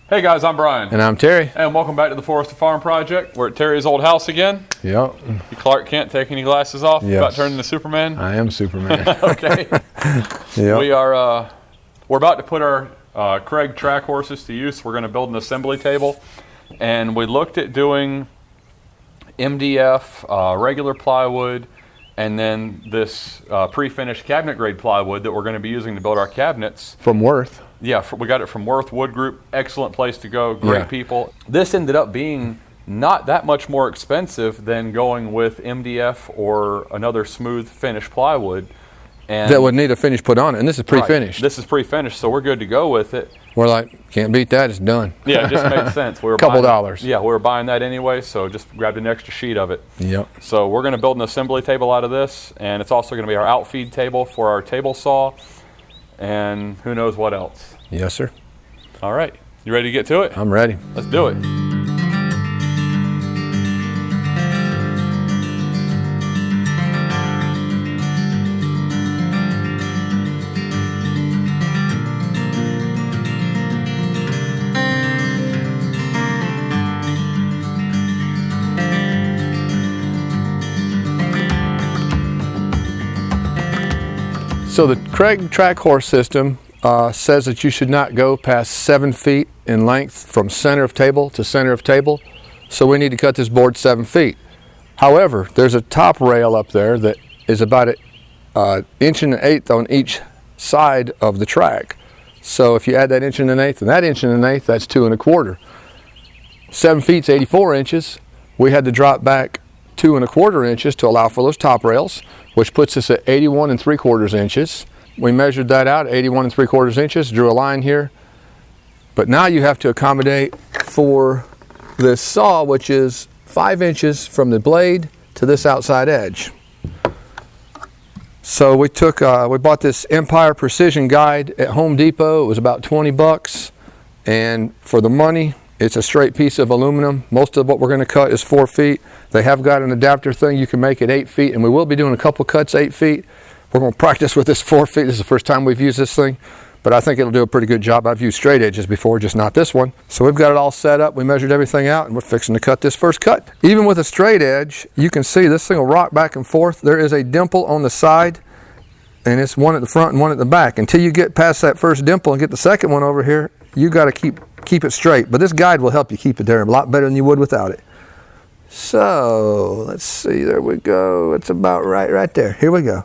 Hey guys, I'm Brian. And I'm Terry. And welcome back to the Forest to Farm Project. We're at Terry's old house again. Yep. You Clark Kent taking your glasses off, yes. About turning into Superman? I am Superman. Okay. Yep. We're about to put our Kreg Track Horses to use. We're going to build an assembly table. And we looked at doing MDF, regular plywood, and then this pre-finished cabinet grade plywood that we're going to be using to build our cabinets. From Worth. Yeah, we got it from Worth Wood Group. Excellent place to go, great people. This ended up being not that much more expensive than going with MDF or another smooth finished plywood. And that would need a finish put on it, and this is pre-finished. Right. This is pre-finished, so we're good to go with it. We're like, can't beat that, it's done. Yeah, it just made sense. We were Couple dollars. Yeah, we were buying that anyway, so just grabbed an extra sheet of it. Yep. So we're going to build an assembly table out of this, and it's also going to be our outfeed table for our table saw, and who knows what else. Yes, sir. All right, you ready to get to it? I'm ready. Let's do it. So the Kreg Track Horse system says that you should not go past 7 feet in length from center of table to center of table. So we need to cut this board 7 feet. However, there's a top rail up there that is about an inch and an eighth on each side of the track. So if you add that inch and an eighth and that inch and an eighth, that's 2 1/4. 7 feet's 84 inches. We had to drop back 2 1/4 inches to allow for those top rails, which puts us at 81 3/4 inches. We measured that out, 81 3/4 inches, drew a line here. But now you have to accommodate for this saw, which is 5 inches from the blade to this outside edge. So we bought this Empire Precision Guide at Home Depot. It was about 20 bucks. And for the money, it's a straight piece of aluminum. Most of what we're going to cut is 4 feet. They have got an adapter thing you can make it 8 feet, and we will be doing a couple cuts 8 feet. We're going to practice with this 4 feet. This is the first time we've used this thing, but I think it'll do a pretty good job. I've used straight edges before, just not this one. So we've got it all set up. We measured everything out, and we're fixing to cut this first cut. Even with a straight edge, you can see this thing will rock back and forth. There is a dimple on the side, and it's one at the front and one at the back. Until you get past that first dimple and get the second one over here, you got to keep it straight. But this guide will help you keep it there a lot better than you would without it. So let's see, there we go. It's about right there. Here we go.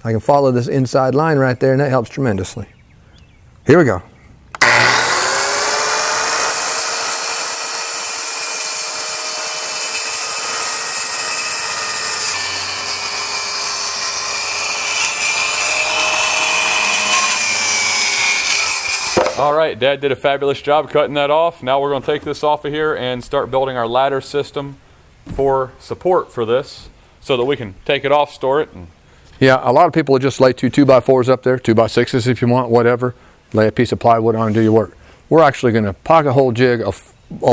I can follow this inside line right there, and that helps tremendously. Here we go. All right, Dad did a fabulous job cutting that off. Now we're going to take this off of here and start building our ladder system for support for this so that we can take it off, store it. Yeah, a lot of people will just lay 2 2x4s up there, 2x6s if you want, whatever. Lay a piece of plywood on and do your work. We're actually going to pocket hole jig a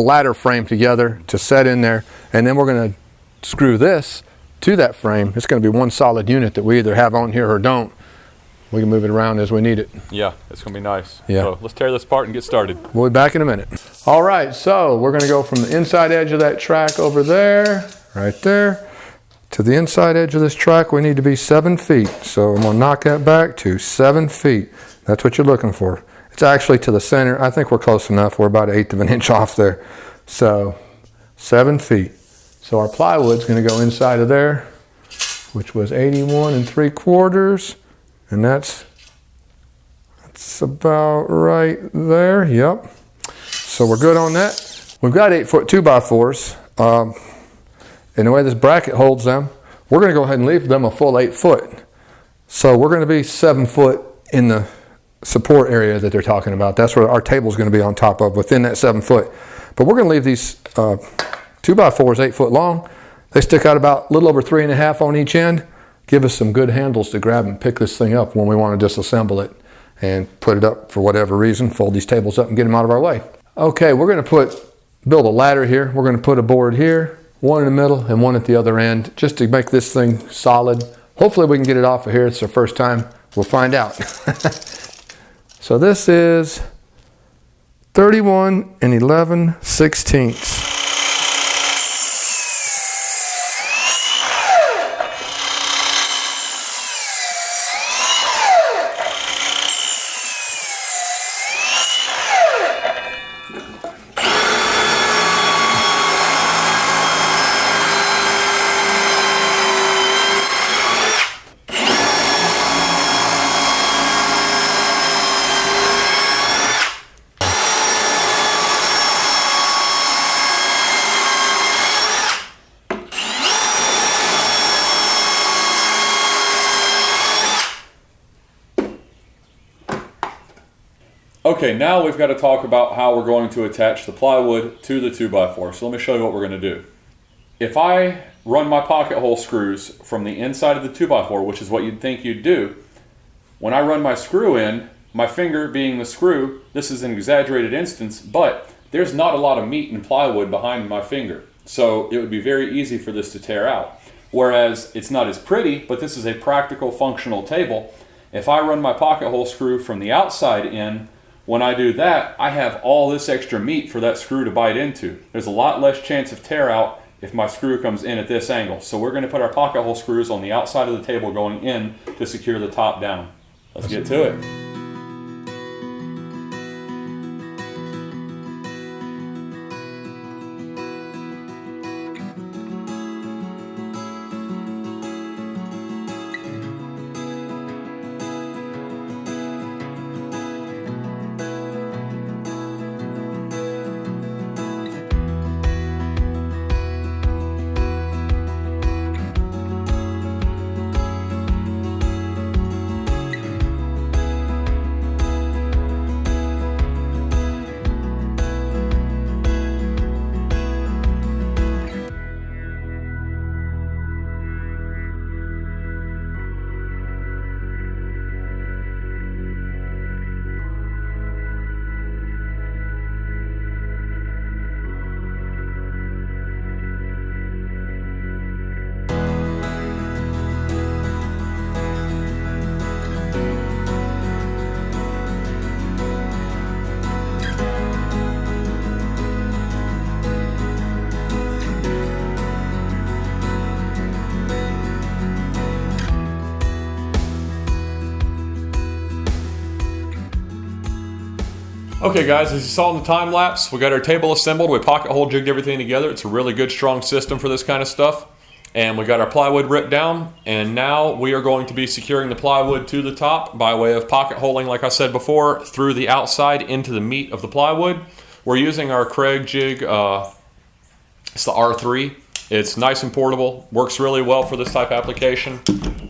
ladder frame together to set in there, and then we're going to screw this to that frame. It's going to be one solid unit that we either have on here or don't. We can move it around as we need it. Yeah, it's going to be nice. Yeah. So let's tear this apart and get started. We'll be back in a minute. All right, so we're going to go from the inside edge of that track over there, right there, to the inside edge of this track. We need to be 7 feet. So I'm going to knock that back to 7 feet. That's what you're looking for. It's actually to the center. I think we're close enough. We're about 1/8 of an inch off there. So 7 feet. So our plywood's going to go inside of there, which was 81 3/4. And that's about right there. Yep. So we're good on that. We've got 8-foot 2x4s. And the way this bracket holds them, we're going to go ahead and leave them a full 8 foot. So we're going to be 7 foot in the support area that they're talking about. That's where our table is going to be on top of, within that 7 foot. But we're going to leave these 2x4s 8 foot long. They stick out about a little over 3.5 on each end. Give us some good handles to grab and pick this thing up when we want to disassemble it and put it up for whatever reason, fold these tables up and get them out of our way. Okay, we're going to build a ladder here. We're going to put a board here, one in the middle and one at the other end, just to make this thing solid. Hopefully we can get it off of here. It's our first time. We'll find out. So this is 31 11/16. Okay, now we've got to talk about how we're going to attach the plywood to the 2x4. So let me show you what we're going to do. If I run my pocket hole screws from the inside of the 2x4, which is what you'd think you'd do, when I run my screw in, my finger being the screw, this is an exaggerated instance, but there's not a lot of meat and plywood behind my finger. So it would be very easy for this to tear out. Whereas it's not as pretty, but this is a practical, functional table. If I run my pocket hole screw from the outside in, when I do that, I have all this extra meat for that screw to bite into. There's a lot less chance of tear out if my screw comes in at this angle. So we're going to put our pocket hole screws on the outside of the table going in to secure the top down. Let's get to it. Okay guys, as you saw in the time lapse, we got our table assembled, we pocket hole jigged everything together. It's a really good strong system for this kind of stuff. And we got our plywood ripped down, and now we are going to be securing the plywood to the top by way of pocket holing, like I said before, through the outside into the meat of the plywood. We're using our Kreg jig, it's the R3. It's nice and portable, works really well for this type of application.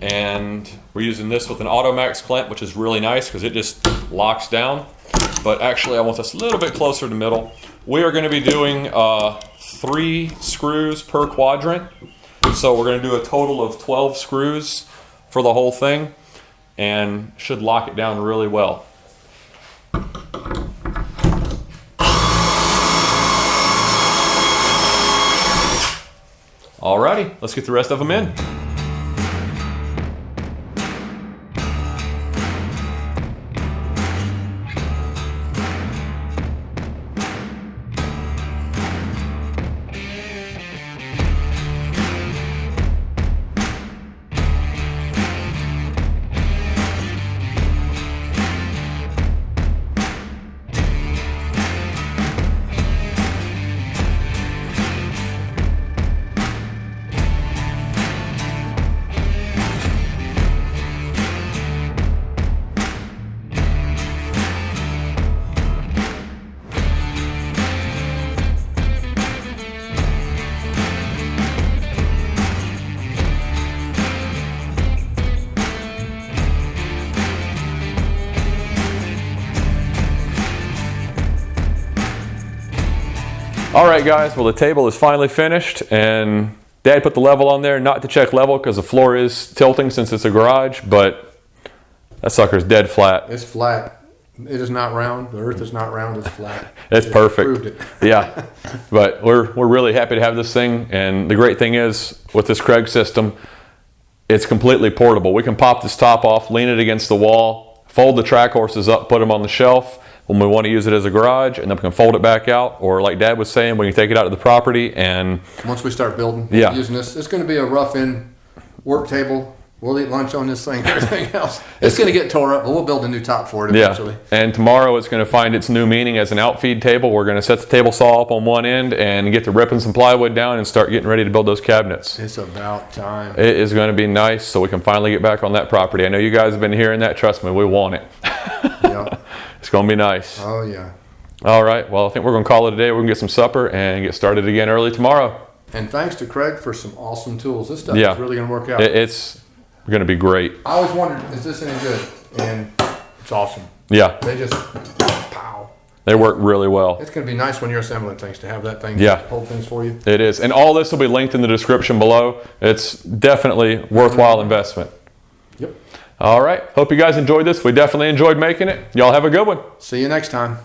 And we're using this with an Automaxx clamp, which is really nice because it just locks down. But actually I want this a little bit closer to middle. We are going to be doing 3 screws per quadrant. So we're going to do a total of 12 screws for the whole thing and should lock it down really well. Alrighty, let's get the rest of them in. All right guys, well the table is finally finished and Dad put the level on there, not to check level because the floor is tilting since it's a garage, but that sucker's dead flat. It's flat. It is not round. The earth is not round, it's flat. It's perfect. Proved it. Yeah, but we're really happy to have this thing, and the great thing is with this Kreg system, it's completely portable. We can pop this top off, lean it against the wall, fold the track horses up, put them on the shelf. when we want to use it as a garage, and then we can fold it back out, or like Dad was saying, we can take it out to the property and once we start building, yeah, using this, it's going to be a rough in work table. We'll eat lunch on this thing and everything else. It's going to get tore up, but we'll build a new top for it eventually. Yeah. And tomorrow it's going to find its new meaning as an outfeed table. We're going to set the table saw up on one end and get to ripping some plywood down and start getting ready to build those cabinets. It's about time. It is going to be nice, so we can finally get back on that property. I know you guys have been hearing that. Trust me, we want it. Yep. It's going to be nice. Oh, yeah. All right. Well, I think we're going to call it a day. We're going to get some supper and get started again early tomorrow. And thanks to Kreg for some awesome tools. This stuff is really going to work out. It's going to be great. I always wondered, is this any good? And it's awesome. Yeah. They just, pow. They work really well. It's going to be nice when you're assembling things to have that thing hold things for you. It is. And all this will be linked in the description below. It's definitely worthwhile investment. Yep. All right. Hope you guys enjoyed this. We definitely enjoyed making it. Y'all have a good one. See you next time.